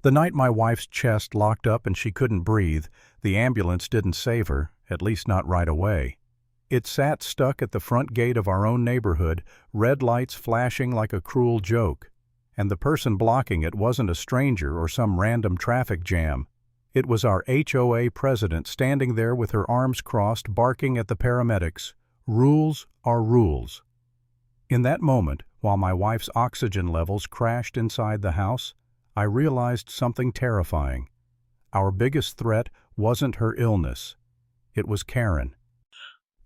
The night my wife's chest locked up and she couldn't breathe, the ambulance didn't save her, at least not right away. It sat stuck at the front gate of our own neighborhood, red lights flashing like a cruel joke. And the person blocking it wasn't a stranger or some random traffic jam. It was our HOA president standing there with her arms crossed, barking at the paramedics. Rules are rules. In that moment, while my wife's oxygen levels crashed inside the house, I realized something terrifying. Our biggest threat wasn't her illness. It was Karen.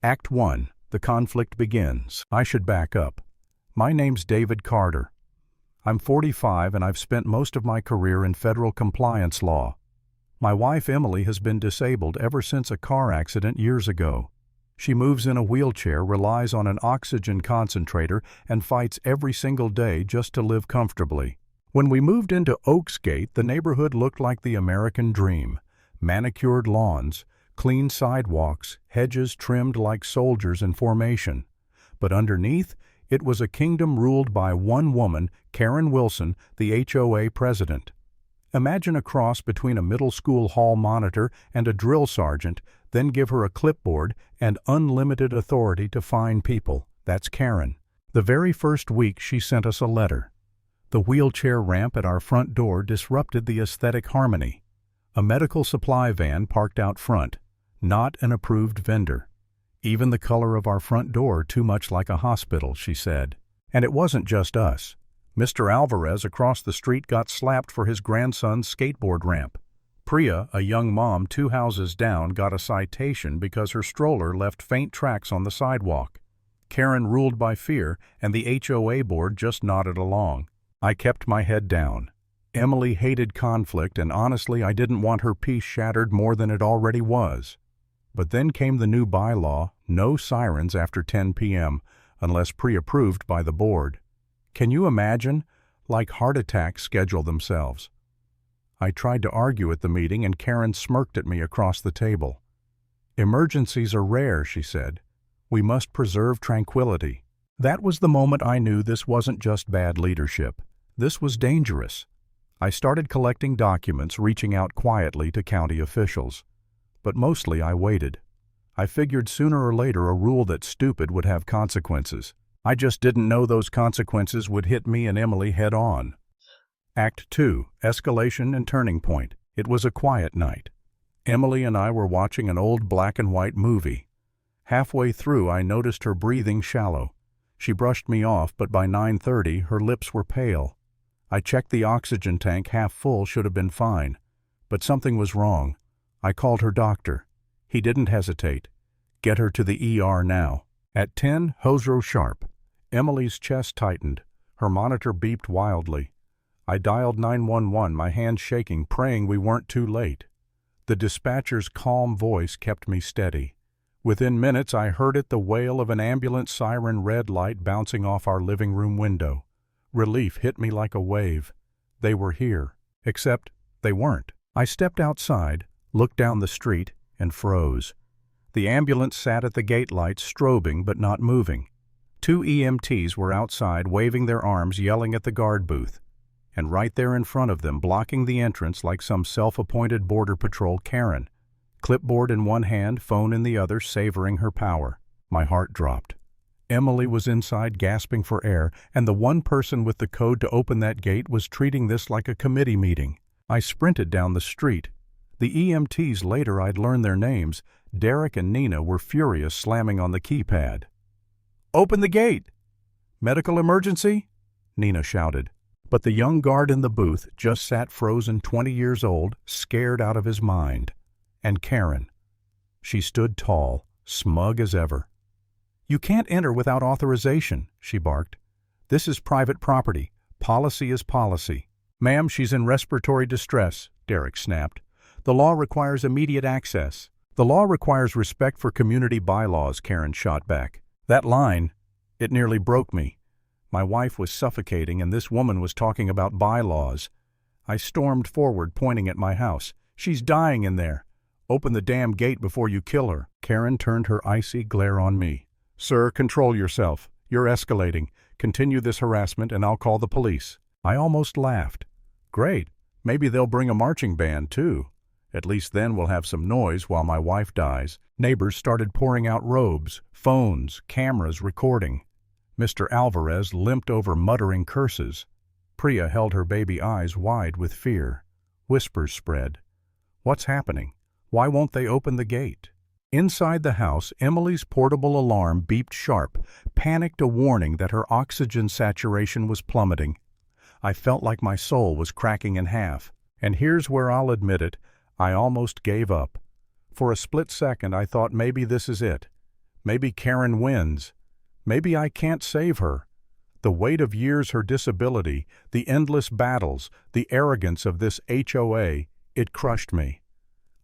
Act 1. The conflict begins. I should back up. My name's David Carter. I'm 45 and I've spent most of my career in federal compliance law. My wife Emily has been disabled ever since a car accident years ago. She moves in a wheelchair, relies on an oxygen concentrator, and fights every single day just to live comfortably. When we moved into Oaksgate, the neighborhood looked like the American dream. Manicured lawns, clean sidewalks, hedges trimmed like soldiers in formation. But underneath, it was a kingdom ruled by one woman, Karen Wilson, the HOA president. Imagine a cross between a middle school hall monitor and a drill sergeant, then give her a clipboard and unlimited authority to fine people. That's Karen. The very first week she sent us a letter. The wheelchair ramp at our front door disrupted the aesthetic harmony. A medical supply van parked out front, not an approved vendor. Even the color of our front door too much like a hospital, she said. And it wasn't just us. Mr. Alvarez across the street got slapped for his grandson's skateboard ramp. Priya, a young mom 2 houses down, got a citation because her stroller left faint tracks on the sidewalk. Karen ruled by fear, and the HOA board just nodded along. I kept my head down. Emily hated conflict, and honestly, I didn't want her peace shattered more than it already was. But then came the new bylaw, no sirens after 10 p.m., unless pre-approved by the board. Can you imagine? Like heart attacks schedule themselves. I tried to argue at the meeting, and Karen smirked at me across the table. Emergencies are rare, she said. We must preserve tranquility. That was the moment I knew this wasn't just bad leadership. This was dangerous. I started collecting documents, reaching out quietly to county officials. But mostly I waited. I figured sooner or later a rule that's stupid would have consequences. I just didn't know those consequences would hit me and Emily head on. Act 2. Escalation and Turning Point. It was a quiet night. Emily and I were watching an old black and white movie. Halfway through, I noticed her breathing shallow. She brushed me off, but by 9:30 her lips were pale. I checked the oxygen tank, half full, should have been fine. But something was wrong. I called her doctor. He didn't hesitate. Get her to the ER now. At 10, Hosro sharp. Emily's chest tightened. Her monitor beeped wildly. I dialed 911, my hands shaking, praying we weren't too late. The dispatcher's calm voice kept me steady. Within minutes I heard it, the wail of an ambulance siren, red light bouncing off our living room window. Relief hit me like a wave. They were here. Except they weren't. I stepped outside, looked down the street, and froze. The ambulance sat at the gate lights, strobing but not moving. 2 EMTs were outside, waving their arms, yelling at the guard booth. And right there in front of them, blocking the entrance like some self-appointed border patrol, Karen. Clipboard in one hand, phone in the other, savoring her power. My heart dropped. Emily was inside, gasping for air, and the one person with the code to open that gate was treating this like a committee meeting. I sprinted down the street. The EMTs, later I'd learned their names, Derek and Nina, were furious, slamming on the keypad. "Open the gate!" "Medical emergency?" Nina shouted. But the young guard in the booth just sat frozen, 20 years old, scared out of his mind. And Karen. She stood tall, smug as ever. "You can't enter without authorization," she barked. "This is private property. Policy is policy." "Ma'am, she's in respiratory distress," Derek snapped. "The law requires immediate access." "The law requires respect for community bylaws," Karen shot back. That line, it nearly broke me. My wife was suffocating, and this woman was talking about bylaws. I stormed forward, pointing at my house. "She's dying in there. Open the damn gate before you kill her." Karen turned her icy glare on me. "Sir, control yourself. You're escalating. Continue this harassment and I'll call the police." I almost laughed. Great. Maybe they'll bring a marching band, too. At least then we'll have some noise while my wife dies. Neighbors started pouring out robes, phones, cameras recording. Mr. Alvarez limped over muttering curses. Priya held her baby eyes wide with fear. Whispers spread. What's happening? Why won't they open the gate? Inside the house, Emily's portable alarm beeped sharp, panicked a warning that her oxygen saturation was plummeting. I felt like my soul was cracking in half. And here's where I'll admit it, I almost gave up. For a split second I thought maybe this is it. Maybe Karen wins. Maybe I can't save her. The weight of years, her disability, the endless battles, the arrogance of this HOA, it crushed me.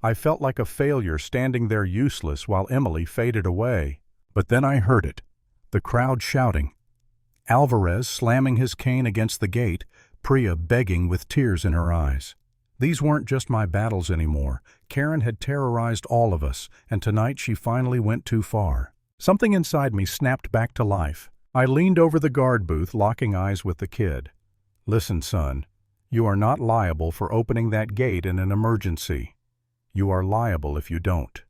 I felt like a failure standing there useless while Emily faded away. But then I heard it. The crowd shouting. Alvarez slamming his cane against the gate, Priya begging with tears in her eyes. These weren't just my battles anymore. Karen had terrorized all of us, and tonight she finally went too far. Something inside me snapped back to life. I leaned over the guard booth, locking eyes with the kid. Listen, son, you are not liable for opening that gate in an emergency. You are liable if you don't.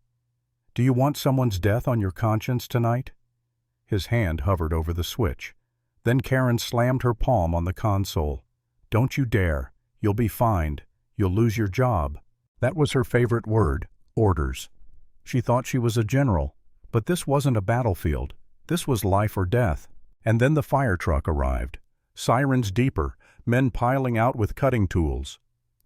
Do you want someone's death on your conscience tonight? His hand hovered over the switch. Then Karen slammed her palm on the console. Don't you dare. You'll be fined. You'll lose your job. That was her favorite word, orders. She thought she was a general, but this wasn't a battlefield. This was life or death. And then the fire truck arrived. Sirens deeper, men piling out with cutting tools.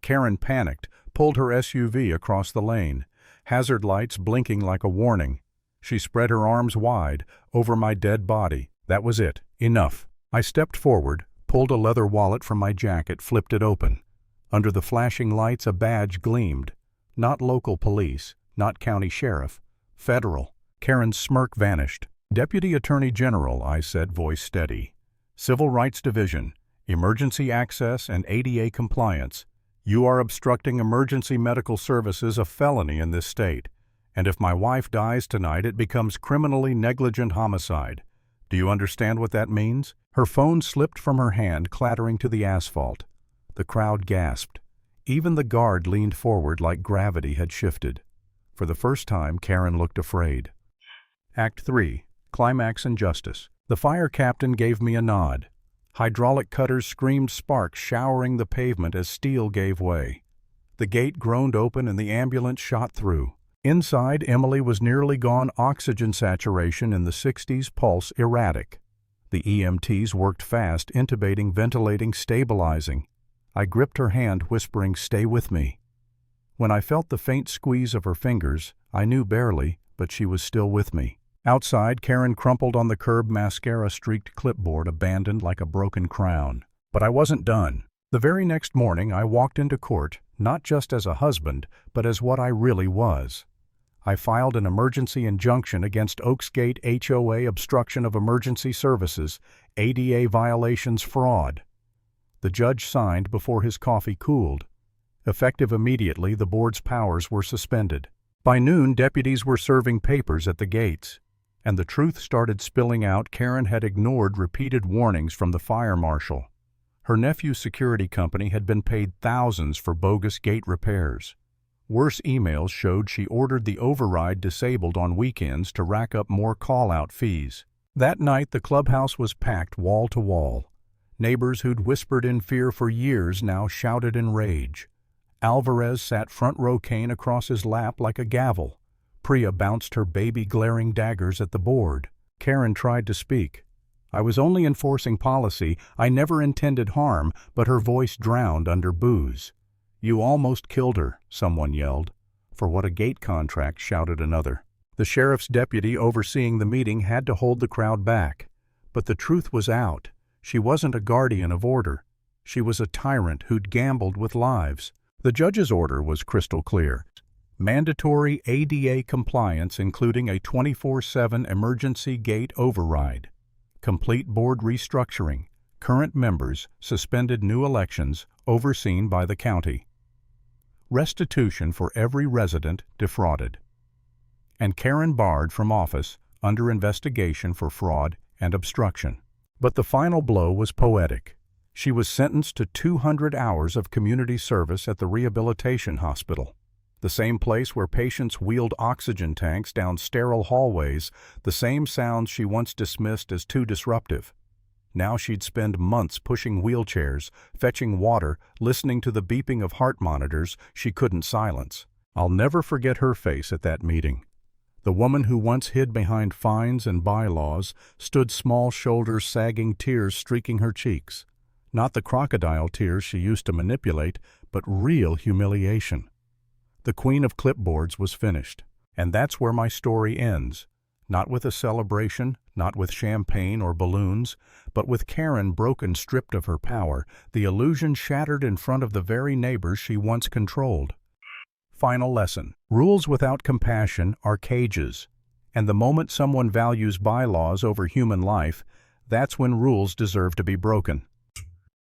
Karen panicked, pulled her SUV across the lane, hazard lights blinking like a warning. She spread her arms wide, over my dead body. That was it. Enough. I stepped forward, pulled a leather wallet from my jacket, flipped it open. Under the flashing lights, a badge gleamed. Not local police, not county sheriff. Federal. Karen's smirk vanished. Deputy Attorney General, I said, voice steady. Civil Rights Division, Emergency Access and ADA Compliance. You are obstructing emergency medical services, a felony in this state. And if my wife dies tonight, it becomes criminally negligent homicide. Do you understand what that means? Her phone slipped from her hand, clattering to the asphalt. The crowd gasped. Even the guard leaned forward like gravity had shifted. For the first time, Karen looked afraid. Act 3. Climax and Justice. The fire captain gave me a nod. Hydraulic cutters screamed sparks showering the pavement as steel gave way. The gate groaned open and the ambulance shot through. Inside, Emily was nearly gone, oxygen saturation in the 60s, pulse erratic. The EMTs worked fast, intubating, ventilating, stabilizing. I gripped her hand, whispering, "Stay with me." When I felt the faint squeeze of her fingers, I knew barely, but she was still with me. Outside, Karen crumpled on the curb, mascara-streaked clipboard abandoned like a broken crown. But I wasn't done. The very next morning, I walked into court, not just as a husband, but as what I really was. I filed an emergency injunction against Oaksgate HOA obstruction of emergency services, ADA violations, fraud. The judge signed before his coffee cooled. Effective immediately, the board's powers were suspended. By noon, deputies were serving papers at the gates. And the truth started spilling out. Karen had ignored repeated warnings from the fire marshal. Her nephew's security company had been paid thousands for bogus gate repairs. Worse emails showed she ordered the override disabled on weekends to rack up more call-out fees. That night, the clubhouse was packed wall to wall. Neighbors who'd whispered in fear for years now shouted in rage. Alvarez sat front row, cane across his lap like a gavel. Priya bounced her baby glaring daggers at the board. Karen tried to speak. I was only enforcing policy. I never intended harm, but her voice drowned under boos. "You almost killed her," someone yelled. "For what, a gate contract?" shouted another. The sheriff's deputy overseeing the meeting had to hold the crowd back. But the truth was out. She wasn't a guardian of order. She was a tyrant who'd gambled with lives. The judge's order was crystal clear. Mandatory ADA compliance, including a 24/7 emergency gate override. Complete board restructuring. Current members, suspended new elections, overseen by the county. Restitution for every resident defrauded. And Karen barred from office, under investigation for fraud and obstruction. But the final blow was poetic. She was sentenced to 200 hours of community service at the rehabilitation hospital, the same place where patients wheeled oxygen tanks down sterile hallways, the same sounds she once dismissed as too disruptive. Now she'd spend months pushing wheelchairs, fetching water, listening to the beeping of heart monitors she couldn't silence. I'll never forget her face at that meeting. The woman who once hid behind fines and bylaws stood small shoulders sagging, tears streaking her cheeks. Not the crocodile tears she used to manipulate, but real humiliation. The queen of clipboards was finished. And that's where my story ends. Not with a celebration, not with champagne or balloons, but with Karen broken, stripped of her power, the illusion shattered in front of the very neighbors she once controlled. Final lesson. Rules without compassion are cages. And the moment someone values bylaws over human life, that's when rules deserve to be broken.